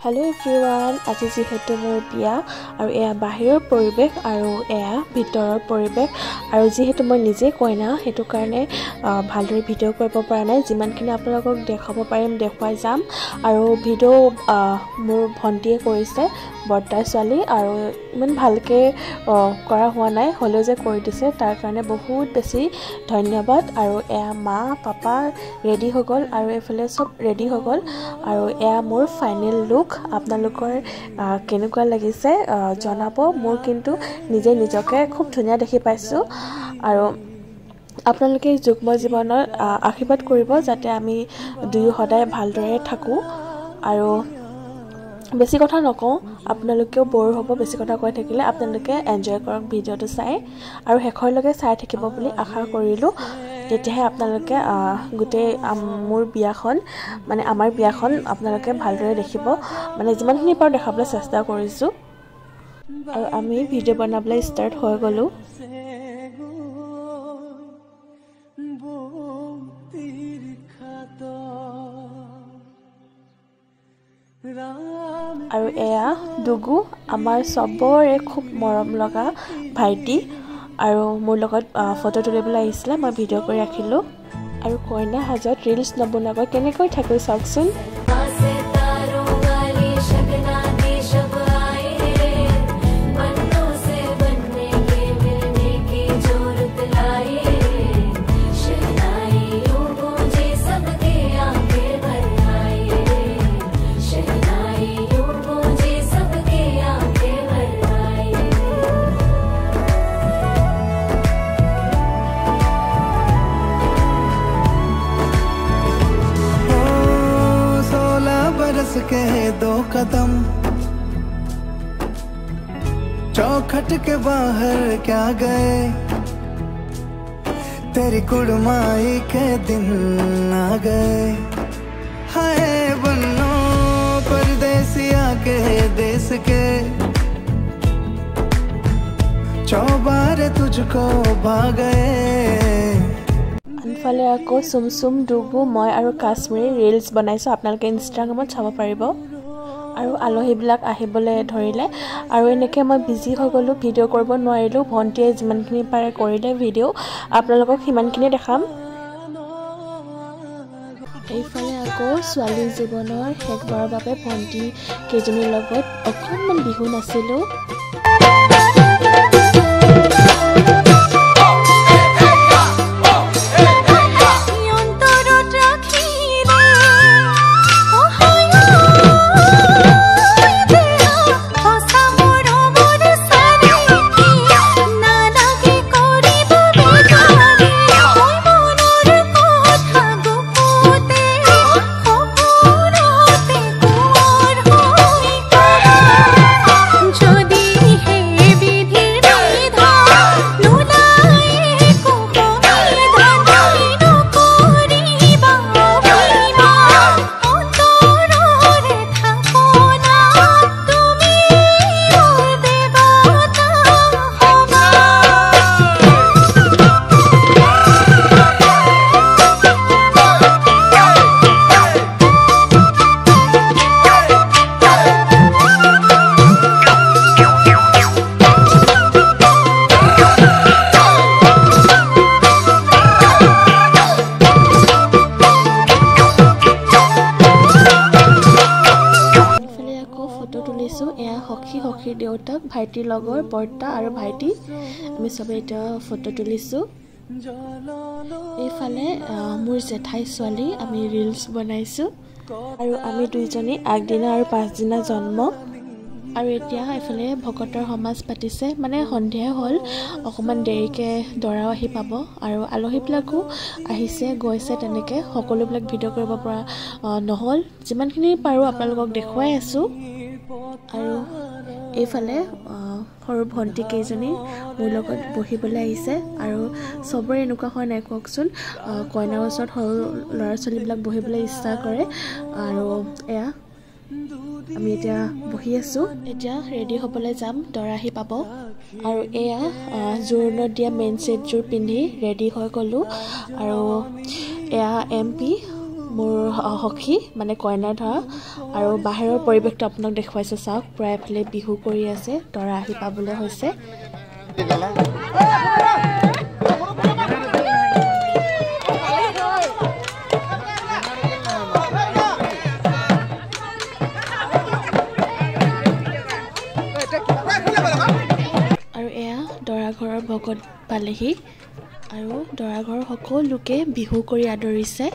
Hello everyone, আজি যেহেতু মোৰ বিয়া আৰু এয়া বাহিৰৰ পৰিবেশ আৰু এয়া ভিতৰৰ পৰিবেশ আৰু যেহেতু মই নিজে কইনা হেতু কাৰণে ভালদৰে ভিডিও কৰিব পৰা নাই যিমানখিনি আপোনালোকক দেখাব পাৰিম দেখুৱাই যাম আৰু ভিডিও মোৰ ভন্টিয়ে কৰিছে বৰ্তাৰ ছোৱালী আৰু ইমান ভালকে কৰা হোৱা নাই হলেও যে কৰি দিছে তাৰ কাৰণে বহুত বেছি ধন্যবাদ আৰু এয়া মা পাপা ৰেডি হৈ গল আৰু এফালে সব ৰেডি হৈ গল আৰু এয়া মোৰ ফাইনেল লুক আপোনালোকৰ কেনেকুৱা লাগিছে জনাব মোৰ কিন্তু নিজে নিজকে খুব ধুনীয়া দেখি পাইছো আৰু আপোনালোকে যুগ্ম জীৱনৰ আশীৰ্বাদ কৰিব যাতে আমি দুয়ো সদায় ভালদৰে থাকো আৰু বেছি কথা নকওঁ আপোনালোকেও বৰ হ'ব বেছি কথা কৈ থাকিলে আপোনালোকে এনজয় কৰক ভিডিওটো চাই আৰু শেষৰলৈকে চাই থাকিব বুলি আশা কৰিলো তেতিয়াহে আপোনালোকে গুটে মোৰ বিয়াখন মানে আমাৰ বিয়াখন আপোনালোকে ভালদৰে দেখিব মানে যিমানখিনি পাৰো দেখাবলৈ চেষ্টা কৰিছো আৰু আমি ভিডিও বনাবলৈ ষ্টাৰ্ট হৈ গলো আৰু এয়া দুগু আমাৰ সবৰে খুব মৰম লগা ভাইটি আৰু মোৰ লগত ফটো তুলিবলৈ আহিছিল মই ভিডিও কৰি ৰাখিলো আৰু কইনা হাজত ৰিলছ নবনাকৈ কেনেকৈ থাকো চাওকচোন के दो कदम चौखट के बाहर क्या गए तेरी कुड़माई के दिन आ गए हाय बन्नो परदेसिया के देश के चौबारे तुझको भागे আনফালে আকৌ সুমসুম দুগু মই আৰু কাশ্মীৰী ৰিলছ বনাইছো আপোনালোকে ইনষ্টাগ্ৰামত চাব পাৰিব আৰু আলহীবিলাক আহিবলৈ ধৰিলে আৰু এনেকৈ মই বিজি হৈ গলো ভিডিও কৰিব নোৱাৰিলো ভন্টিয়ে যিমানখিনি পাৰে কৰিলে ভিডিও আপোনালোকক সিমানখিনি দেখাম এইফালে আকৌ ছোৱালী জীৱনৰ শেষবাৰৰ বাবে ভন্টি কেজনীৰ লগত অকণমান বিহু নাচিলো সখী দেউতাক ভাইটিৰ লগৰ বৰ্তা আৰু ভাইটি আমি সবে এটা ফটো তুলিছো এইফালে মোৰ জেঠাই ছোৱালী আমি ৰিলছ বনাইছো আৰু আমি দুইজনী আগদিনা আৰু পাঁচদিনা জন্ম আৰু এতিয়া এফালে ভকতৰ সমাজ পাতিছে মানে সন্ধিয়া হ'ল অকমান দেৰিকে দৰাও আহি পাব আৰু আলহীবিলাকো আহিছে গৈছে তেনেকে সকলোবিলাক ভিডিও কৰিব পৰা নহল যিমানখিনি পাৰো আপোনালোকক দেখুৱাই আছো আৰু এইফালে সৰু ভন্টি কেইজনী মোৰ লগত বহিবলৈ আহিছে আৰু সবৰে এনেকুৱা হয় নাই কওকচোন কইনাৰ ওচৰত সৰু ল'ৰা ছোৱালীবিলাক বহিবলৈ ইচ্ছা কৰে আৰু এয়া আমি এতিয়া বহি আছো এতিয়া ৰেডি হ'বলৈ যাম দৰা আহি পাব আৰু এয়া জোৰোণত দিয়া মেইন ছেটযোৰ পিন্ধি ৰেডি হৈ গ'লো আৰু এয়া MP মোৰ সখী মানে কইনাৰ ধৰা আৰু বাহিৰৰ পৰিৱেশটো আপোনাক দেখুৱাইছোঁ চাওক প্ৰায় এফালে বিহু কৰি আছে দৰা আহি পাবলৈ হৈছে আৰু এয়া দৰা ঘৰৰ ভকত পালেহি আৰু দৰা ঘৰৰ সকলো লোকে বিহু কৰি আদৰিছে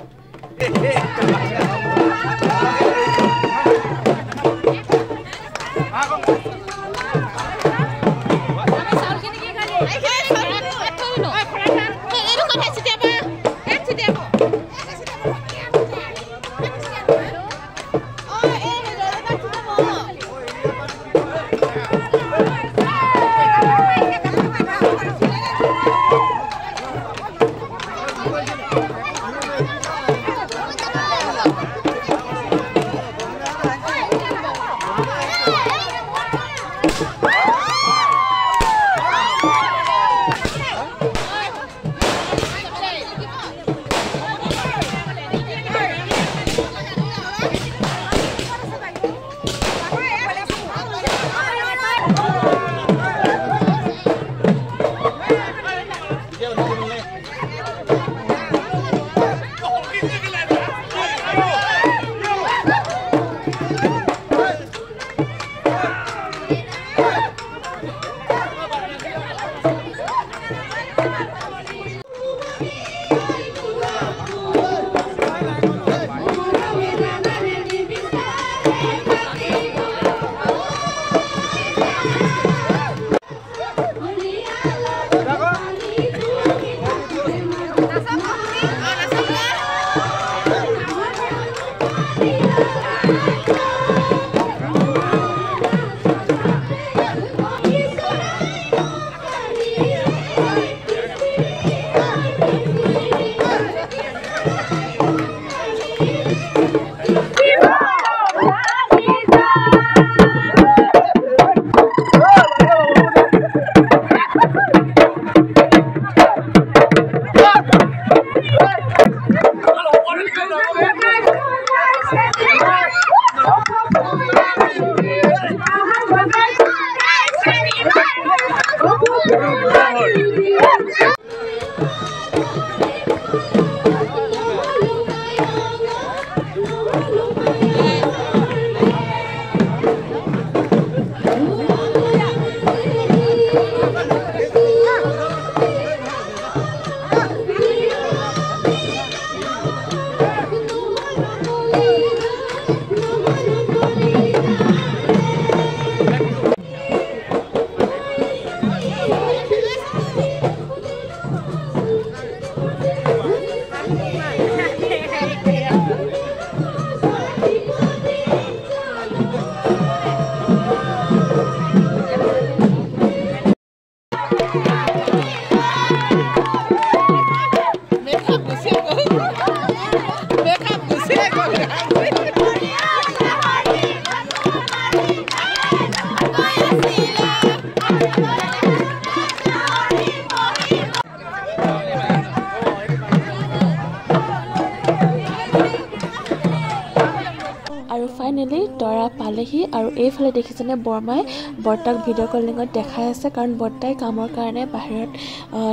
আৰু ফাইনেলি দৰা পালেহি আৰু এইফালে দেখিছেনে বৰমাই বৰ্তাক ভিডিঅ' কলিঙত দেখাই আছে কাৰণ বৰ্তাই কামৰ কাৰণে বাহিৰত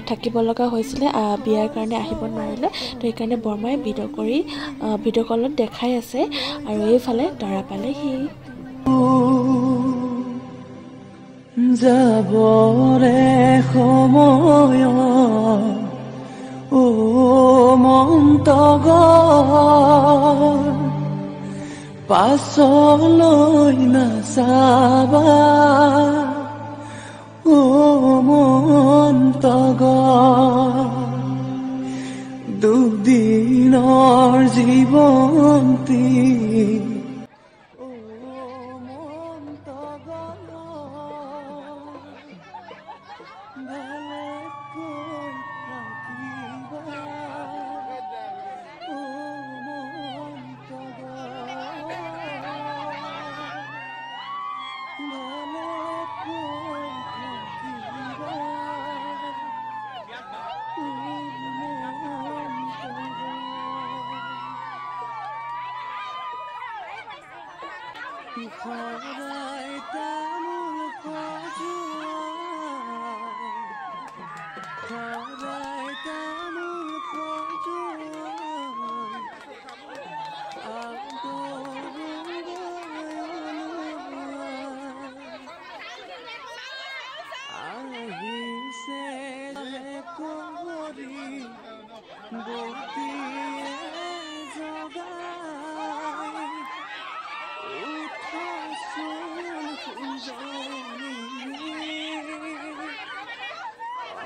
থাকিব লগা হৈছিলে বিয়াৰ কাৰণে আহিব নোৱাৰিলে তো সেইকাৰণে বৰমাই ভিডিঅ' কলত দেখাই আছে আৰু এইফালে দৰা পালেহি যাবৰে সময় ও মন্তগ পাছলৈ নাচাবা ও মন্তগ দুদিনৰ জীৱন্তী সদায় তামোল খোৱা সদায় তামোল আহিছে কবৰী বতীয়ে জগাই উঠাচোন সুজনী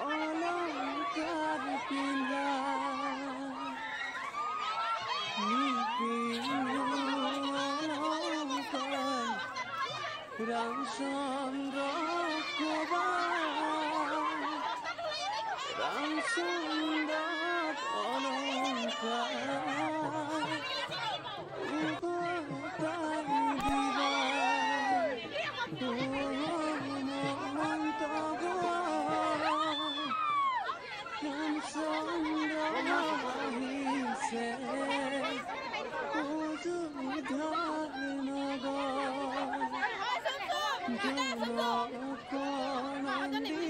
অলংকাৰ পিন্ধা ৰামচন্দ্ৰ ৰামচন্দ্ৰ অলঙ্কাৰ উপকাৰ দিবা মন্ত ৰামচন্দ্ৰ আহিছে উদ্ধাৰ নগৰ জনকনন্দিনী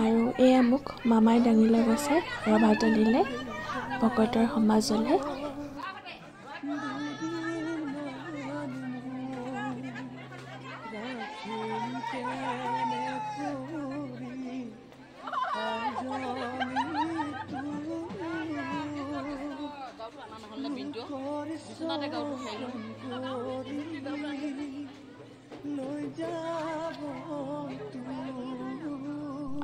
আৰু এয়া মোক মামাই দাঙি লৈ গৈছে ৰভাতলিলে ভকতৰ সমাজলৈ।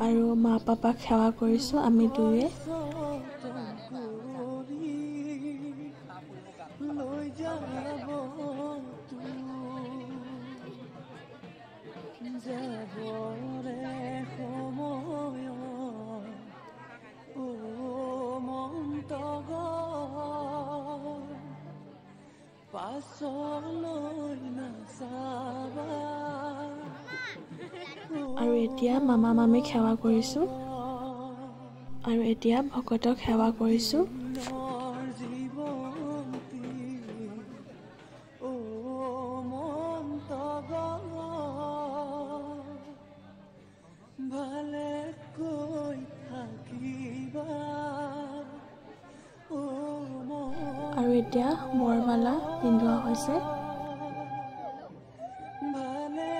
আৰু মা পাপাক সেৱা কৰিছোঁ আমি দুয়ে। পাছলৈ নাচাবা আৰু এতিয়া মামা মামীক সেৱা কৰিছোঁ আৰু এতিয়া ভকতক সেৱা কৰিছোঁ। জীৱন্তী ও মন্তগ ভালে কৈ থাকিবা ও আৰু এতিয়া বৰমালা পিন্ধোৱা হৈছে। ভালে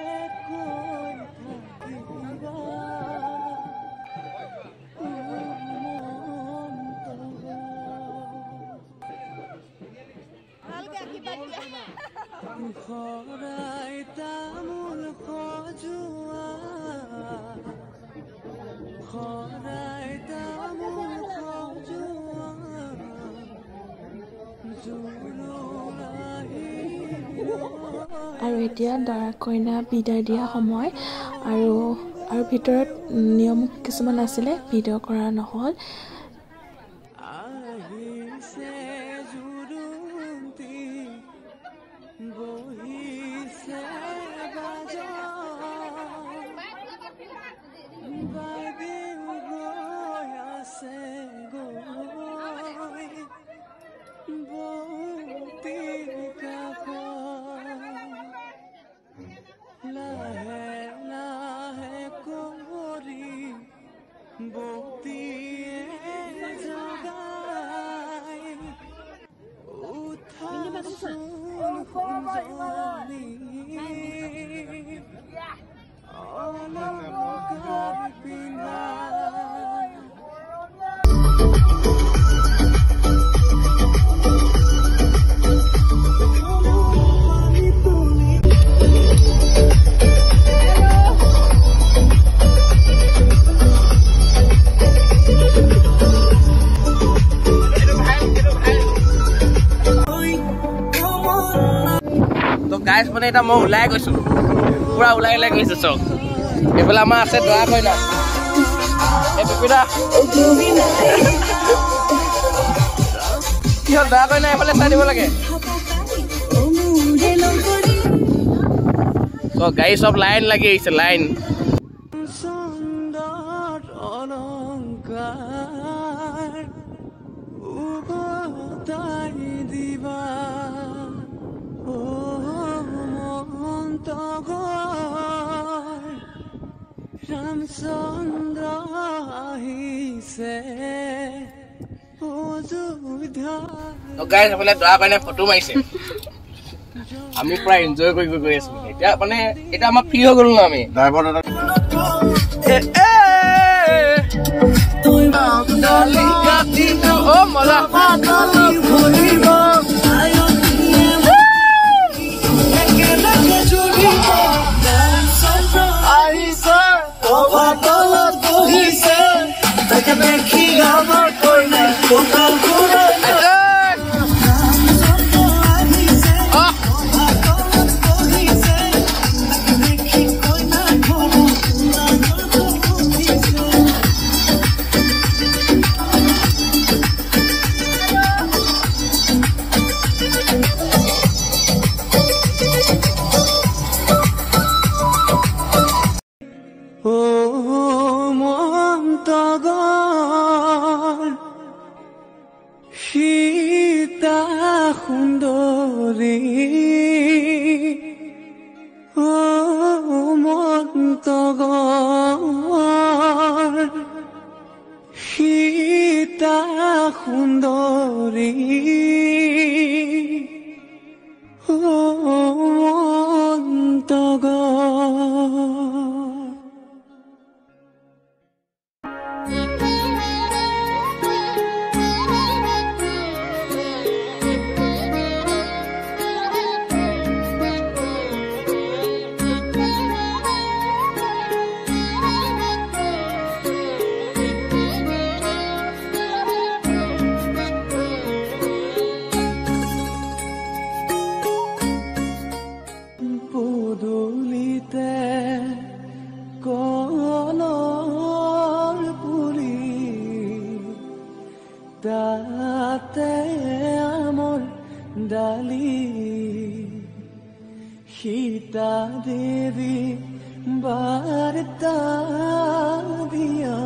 কৈ থাকিবা ও মন্তগ খৰাই তামোল খজোৱা খৰাই তামোল খজোৱা আৰু এতিয়া দৰা কইনা বিদায় দিয়া সময় আৰু ভিতৰত নিয়ম কিছুমান আছিলে, ভিডিঅ' কৰা নহ'ল। আহিছে জুৰুন্তি বহিছে বাইদেউ গৈ আছে গৈ বৌতিৰ কাষত লাহে লাহে কৰি বৌতিয়ে জগাই উঠাচোন সোণজনী অলংকাৰ পিন্ধা গাইজ মানে এটা মই ওলাই গৈছো, পুৰা ওলাই গৈছো চব। এইফালে আমাৰ আছে দৰা কইনা, এই পিপিদা কি হ'ল দৰা কইনা এইফালে চাই দিব লাগে। গাড়ী চব লাইন লাগি আহিছে, লাইন। সুন্দর অলংকার উভতাই দিবা ও মন্তগৰ ৰামচন্দ্ৰ আহিছে গাইজ এইফালে দৰা কইনা ফটো মাৰিছে, আমি পুৰা এনজয় কৰি গৈ আছো। এতিয়া মানে এতিয়া আমাৰ ফ্ৰী হৈ গলো ন আমি। সীতা সুন্দৰী ও মন্তগৰ সীতা সুন্দৰী ও মন্তগৰ পদূলিতে কলৰ পুলি তাতে আমৰ ডালি সীতা দেৱী বাৰ্তা দিয়া